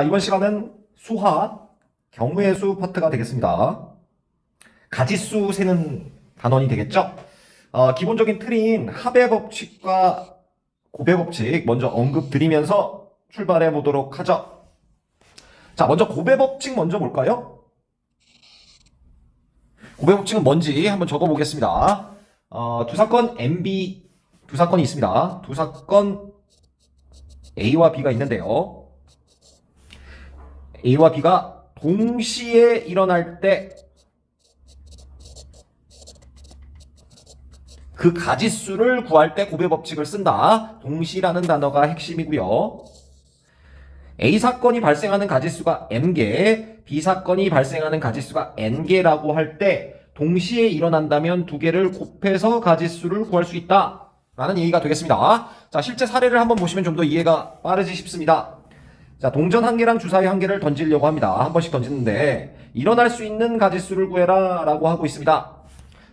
자, 이번 시간은 수화 경우의 수 파트가 되겠습니다. 가지수 세는 단원이 되겠죠? 기본적인 틀인 합의 법칙과 곱의 법칙 먼저 언급드리면서 출발해 보도록 하죠. 자, 먼저 곱의 법칙 먼저 볼까요? 곱의 법칙은 뭔지 한번 적어 보겠습니다. 두 사건 MB 두 사건이 있습니다. 두 사건 A와 B가 있는데요. A와 B가 동시에 일어날 때 그 가지수를 구할 때 곱의 법칙을 쓴다. 동시라는 단어가 핵심이고요. A 사건이 발생하는 가지수가 M개, B 사건이 발생하는 가지수가 N개라고 할 때 동시에 일어난다면 두 개를 곱해서 가지수를 구할 수 있다. 라는 얘기가 되겠습니다. 자, 실제 사례를 한번 보시면 좀 더 이해가 빠르지 싶습니다. 자, 동전 한 개랑 주사위 한 개를 던지려고 합니다. 한 번씩 던지는데 일어날 수 있는 가지수를 구해라 라고 하고 있습니다.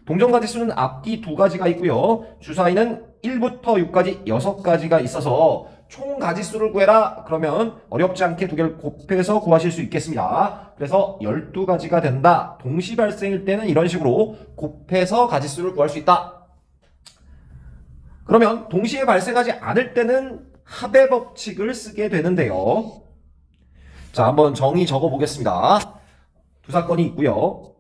동전 가지수는 앞뒤 두 가지가 있고요. 주사위는 1부터 6까지 6가지가 있어서 총 가지수를 구해라. 그러면 어렵지 않게 두 개를 곱해서 구하실 수 있겠습니다. 그래서 12가지가 된다. 동시 발생일 때는 이런 식으로 곱해서 가지수를 구할 수 있다. 그러면 동시에 발생하지 않을 때는 합의 법칙을 쓰게 되는데요. 자, 한번 정의 적어 보겠습니다. 두 사건이 있고요.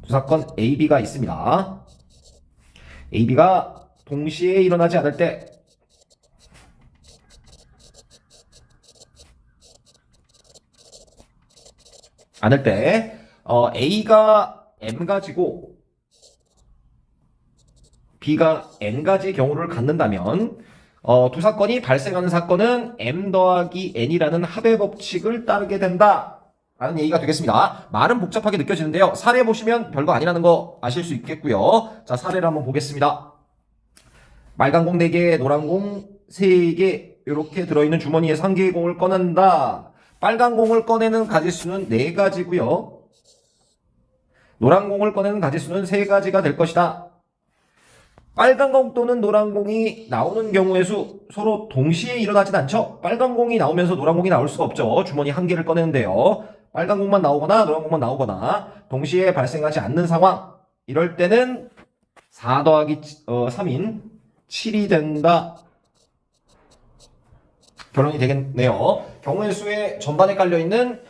두 사건 AB가 있습니다. AB가 동시에 일어나지 않을 때 A가 M 가지고 B가 N 가지의 경우를 갖는다면 두 사건이 발생하는 사건은 M 더하기 N이라는 합의 법칙을 따르게 된다. 라는 얘기가 되겠습니다. 말은 복잡하게 느껴지는데요. 사례 보시면 별거 아니라는 거 아실 수 있겠고요. 자, 사례를 한번 보겠습니다. 빨간 공 4개, 노란 공 3개 이렇게 들어있는 주머니에서 한 개의 공을 꺼낸다. 빨간 공을 꺼내는 가지수는 4가지고요. 노란 공을 꺼내는 가지수는 3가지가 될 것이다. 빨간 공 또는 노란 공이 나오는 경우의 수 서로 동시에 일어나진 않죠. 빨간 공이 나오면서 노란 공이 나올 수가 없죠. 주머니 한 개를 꺼내는데요. 빨간 공만 나오거나 노란 공만 나오거나 동시에 발생하지 않는 상황. 이럴 때는 4 더하기 3인 7이 된다. 결론이 되겠네요. 경우의 수의 전반에 깔려있는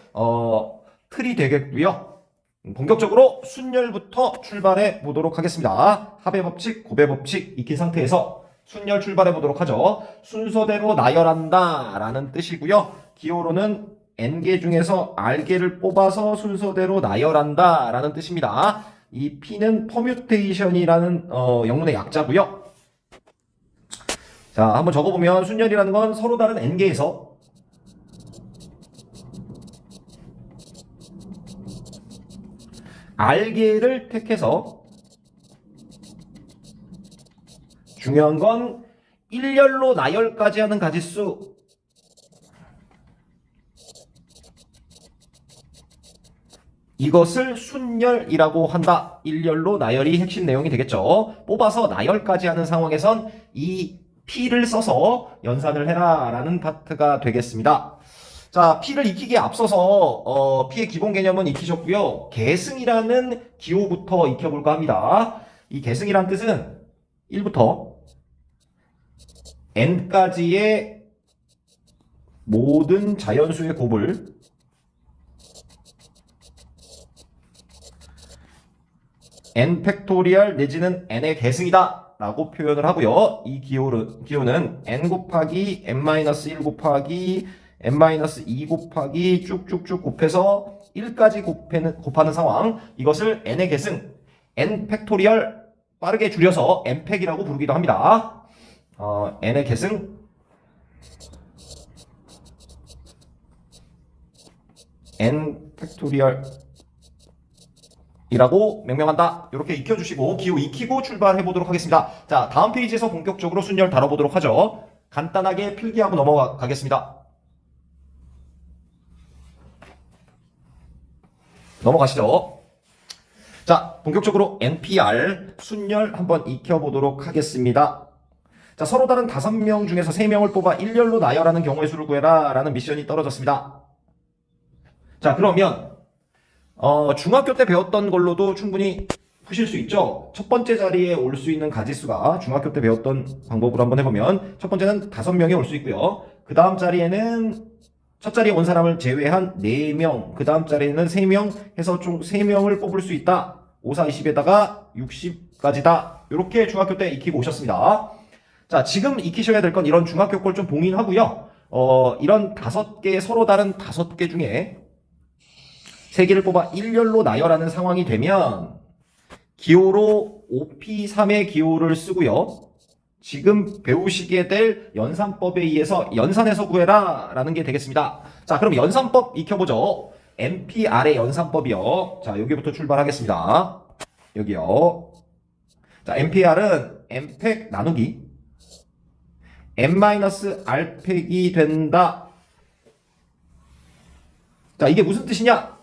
틀이 되겠고요. 본격적으로 순열부터 출발해 보도록 하겠습니다. 합의 법칙, 곱의 법칙 익힌 상태에서 순열 출발해 보도록 하죠. 순서대로 나열한다 라는 뜻이고요. 기호로는 N개 중에서 R개를 뽑아서 순서대로 나열한다 라는 뜻입니다. 이 P는 퍼뮤테이션이라는 영문의 약자고요. 자, 한번 적어보면 순열이라는 건 서로 다른 N개에서 R개를 택해서 중요한 건 일렬로 나열까지 하는 가지수 이것을 순열이라고 한다. 일렬로 나열이 핵심 내용이 되겠죠. 뽑아서 나열까지 하는 상황에선 이 P를 써서 연산을 해라 라는 파트가 되겠습니다. 자, P를 익히기에 앞서서 P의 기본 개념은 익히셨고요. 계승이라는 기호부터 익혀볼까 합니다. 이 계승이란 뜻은 1부터 N까지의 모든 자연수의 곱을 N 팩토리얼 내지는 N의 계승이다 라고 표현을 하고요. 이 기호는 N 곱하기 N-1 곱하기 N-2 곱하기 쭉쭉쭉 곱해서 1까지 곱하는 상황. 이것을 N의 계승, N 팩토리얼 빠르게 줄여서 N팩이라고 부르기도 합니다. N의 계승, N 팩토리얼 이라고 명명한다. 이렇게 익혀주시고 기호 익히고 출발해 보도록 하겠습니다. 자, 다음 페이지에서 본격적으로 순열 다뤄보도록 하죠. 간단하게 필기하고 넘어가겠습니다. 넘어가시죠. 자, 본격적으로 NPR 순열 한번 익혀보도록 하겠습니다. 자, 자, 서로 다른 5명 중에서 3명을 뽑아 일렬로 나열하는 경우의 수를 구해라 라는 미션이 떨어졌습니다. 자, 그러면 중학교 때 배웠던 걸로도 충분히 푸실 수 있죠. 첫 번째 자리에 올 수 있는 가지수가 중학교 때 배웠던 방법으로 한번 해보면 첫 번째는 5명이 올 수 있고요. 그 다음 자리에는 첫 자리에 온 사람을 제외한 4명, 그 다음 자리에는 3명 해서 총 3명을 뽑을 수 있다. 5, 4, 20에다가 60까지다. 이렇게 중학교 때 익히고 오셨습니다. 자, 지금 익히셔야 될 건 이런 중학교 걸 좀 봉인하고요. 이런 5개, 서로 다른 5개 중에 3개를 뽑아 일렬로 나열하는 상황이 되면 기호로 OP3의 기호를 쓰고요. 지금 배우시게 될 연산법에 의해서 연산해서 구해라 라는 게 되겠습니다. 자, 그럼 연산법 익혀보죠. MPR의 연산법이요. 자, 여기부터 출발하겠습니다. 여기요. 자, MPR은 M팩 나누기 M-R팩이 된다. 자, 이게 무슨 뜻이냐?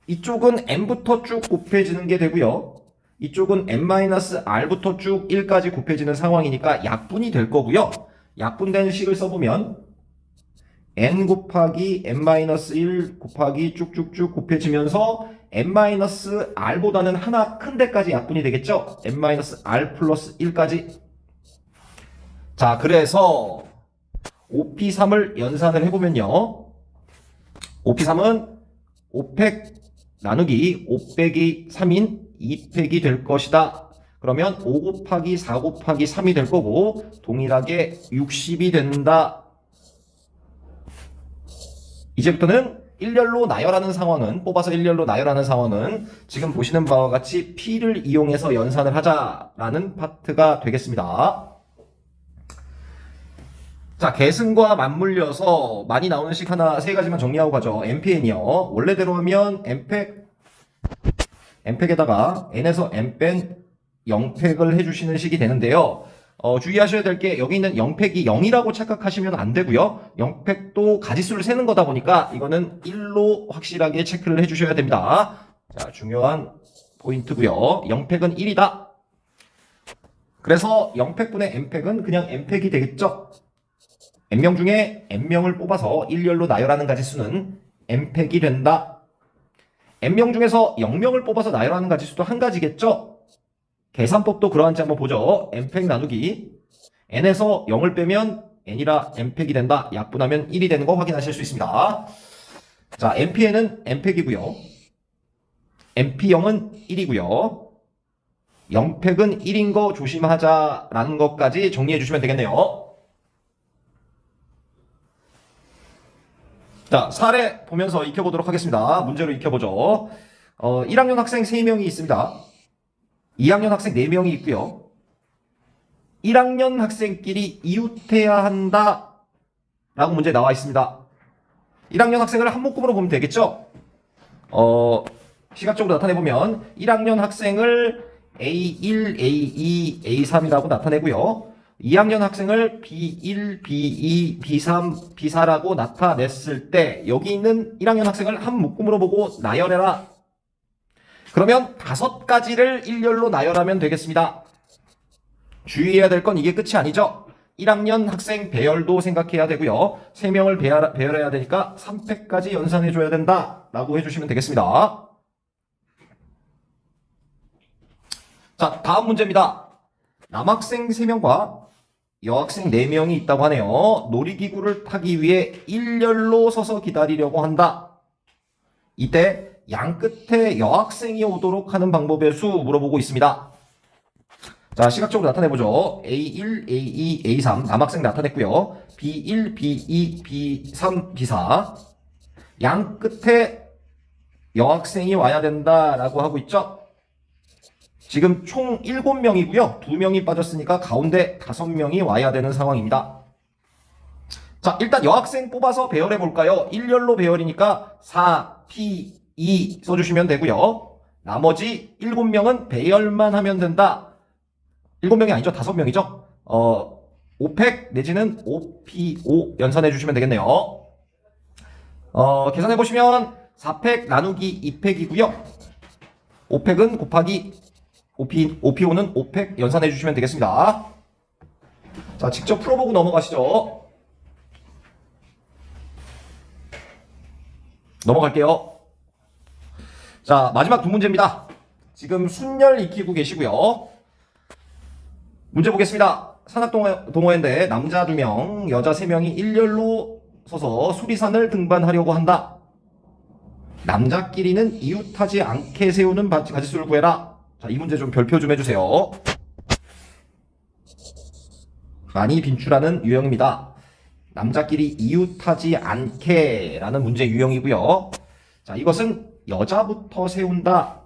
이쪽은 M부터 쭉 곱해지는 게 되고요. 이쪽은 M-R부터 쭉 1까지 곱해지는 상황이니까 약분이 될 거고요. 약분된 식을 써보면 N 곱하기 M-1 곱하기 쭉쭉쭉 곱해지면서 M-R보다는 하나 큰 데까지 약분이 되겠죠? M-R 플러스 1까지. 자, 그래서 OP3을 연산을 해보면요. OP3은 5팩 나누기 5 빼기 3인 2팩이 될 것이다. 그러면 5 곱하기 4 곱하기 3이 될 거고 동일하게 60이 된다. 이제부터는 일렬로 나열하는 상황은 뽑아서 일렬로 나열하는 상황은 지금 보시는 바와 같이 P를 이용해서 연산을 하자라는 파트가 되겠습니다. 자, 계승과 맞물려서 많이 나오는 식 하나 3가지만 정리하고 가죠. MPN이요. 원래대로 하면 M팩에다가 N에서 M 뺀 0팩을 해주시는 식이 되는데요. 주의하셔야 될 게 여기 있는 0팩이 0이라고 착각하시면 안 되고요. 0팩도 가지수를 세는 거다 보니까 이거는 1로 확실하게 체크를 해주셔야 됩니다. 자, 중요한 포인트고요. 0팩은 1이다. 그래서 0팩분의 M팩은 그냥 M팩이 되겠죠. N명 중에 N명을 뽑아서 일렬로 나열하는 가지수는 M팩이 된다. N명 중에서 0명을 뽑아서 나열하는 가지수도 한 가지겠죠? 계산법도 그러한지 한번 보죠. N팩 나누기 N에서 0을 빼면 N이라 M팩이 된다. 약분하면 1이 되는 거 확인하실 수 있습니다. 자, MPN은 M팩이고요. MP0은 1이고요. 0팩은 1인 거 조심하자라는 것까지 정리해 주시면 되겠네요. 자, 사례 보면서 익혀보도록 하겠습니다. 문제로 익혀보죠. 1학년 학생 3명이 있습니다. 2학년 학생 4명이 있고요. 1학년 학생끼리 이웃해야 한다 라고 문제에 나와 있습니다. 1학년 학생을 한 묶음으로 보면 되겠죠? 시각적으로 나타내보면 1학년 학생을 A1, A2, A3이라고 나타내고요. 2학년 학생을 B1, B2, B3, B4라고 나타냈을 때 여기 있는 1학년 학생을 한 묶음으로 보고 나열해라. 그러면 5가지를 일렬로 나열하면 되겠습니다. 주의해야 될 건 이게 끝이 아니죠. 1학년 학생 배열도 생각해야 되고요. 3명을 배열해야 되니까 3팩까지 연산해줘야 된다 라고 해주시면 되겠습니다. 자, 다음 문제입니다. 남학생 3명과 여학생 4명이 있다고 하네요. 놀이기구를 타기 위해 일렬로 서서 기다리려고 한다. 이때 양 끝에 여학생이 오도록 하는 방법의 수 물어보고 있습니다. 자, 시각적으로 나타내보죠. A1, A2, A3 남학생 나타냈고요. B1, B2, B3, B4 양 끝에 여학생이 와야 된다라고 하고 있죠. 지금 총 7명이고요. 2명이 빠졌으니까 가운데 5명이 와야 되는 상황입니다. 자, 일단 여학생 뽑아서 배열해 볼까요? 일렬로 배열이니까 4, P, 2 써주시면 되고요. 나머지 7명은 배열만 하면 된다. 7명이 아니죠. 5명이죠. 5팩 내지는 5P5 연산해 주시면 되겠네요. 계산해 보시면 4팩 나누기 2팩이고요. 5팩은 곱하기 OP5는 5팩 연산해 주시면 되겠습니다. 자, 직접 풀어보고 넘어가시죠. 넘어갈게요. 자, 마지막 두 문제입니다. 지금 순열 익히고 계시고요. 문제 보겠습니다. 산악동호회인데 남자 2명, 여자 3명이 일렬로 서서 수리산을 등반하려고 한다. 남자끼리는 이웃하지 않게 세우는 가지수를 구해라. 자, 이 문제 좀 별표 좀 해주세요. 많이 빈출하는 유형입니다. 남자끼리 이웃하지 않게 라는 문제 유형이고요. 자, 이것은 여자부터 세운다.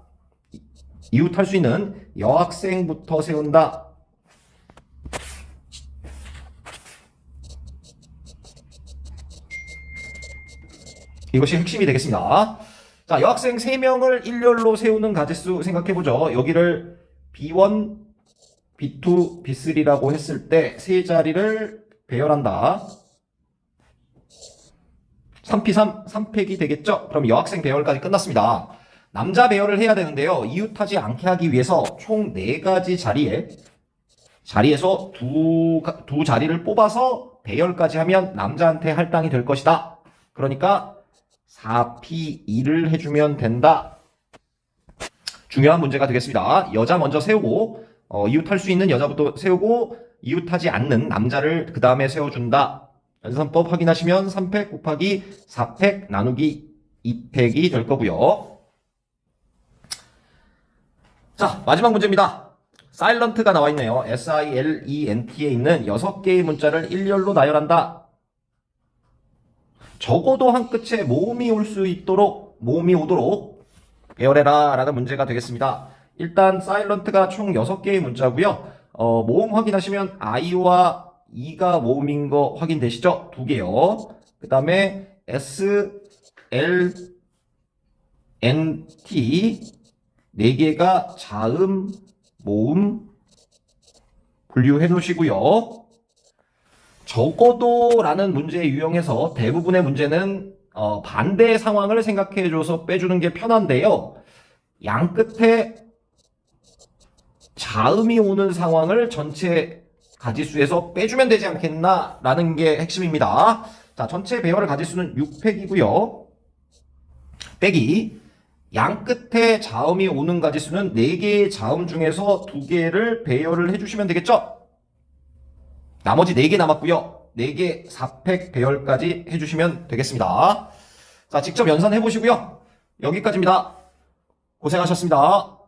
이웃할 수 있는 여학생부터 세운다. 이것이 핵심이 되겠습니다. 자, 여학생 3명을 일렬로 세우는 가지수 생각해보죠. 여기를 B1, B2, B3라고 했을 때 세 자리를 배열한다. 3P3, 3팩이 되겠죠? 그럼 여학생 배열까지 끝났습니다. 남자 배열을 해야 되는데요. 이웃하지 않게 하기 위해서 총 4가지 자리에서 두 자리를 뽑아서 배열까지 하면 남자한테 할당이 될 것이다. 그러니까 4P2를 해주면 된다. 중요한 문제가 되겠습니다. 여자 먼저 세우고 이웃할 수 있는 여자부터 세우고 이웃하지 않는 남자를 그 다음에 세워준다. 연산법 확인하시면 3팩 곱하기 4팩 나누기 2팩이 될 거고요. 자, 마지막 문제입니다. 사일런트가 나와 있네요. SILENT에 있는 6개의 문자를 일렬로 나열한다. 적어도 한 끝에 모음이 오도록 배열해라 라는 문제가 되겠습니다. 일단 사일런트가 총 6개의 문자고요. 모음 확인하시면 I와 E가 모음인 거 확인되시죠? 2개요. 그 다음에 S, L, N, T 4개가 자음, 모음 분류해 놓으시고요. 적어도라는 문제에 유형해서 대부분의 문제는 반대 상황을 생각해줘서 빼주는 게 편한데요. 양 끝에 자음이 오는 상황을 전체 가지수에서 빼주면 되지 않겠나 라는 게 핵심입니다. 자, 전체 배열을 가지수는 6팩이고요. 빼기 양 끝에 자음이 오는 가지수는 4개의 자음 중에서 2개를 배열을 해주시면 되겠죠? 나머지 4개 남았고요. 4개 4팩 배열까지 해주시면 되겠습니다. 자, 직접 연산해 보시고요. 여기까지입니다. 고생하셨습니다.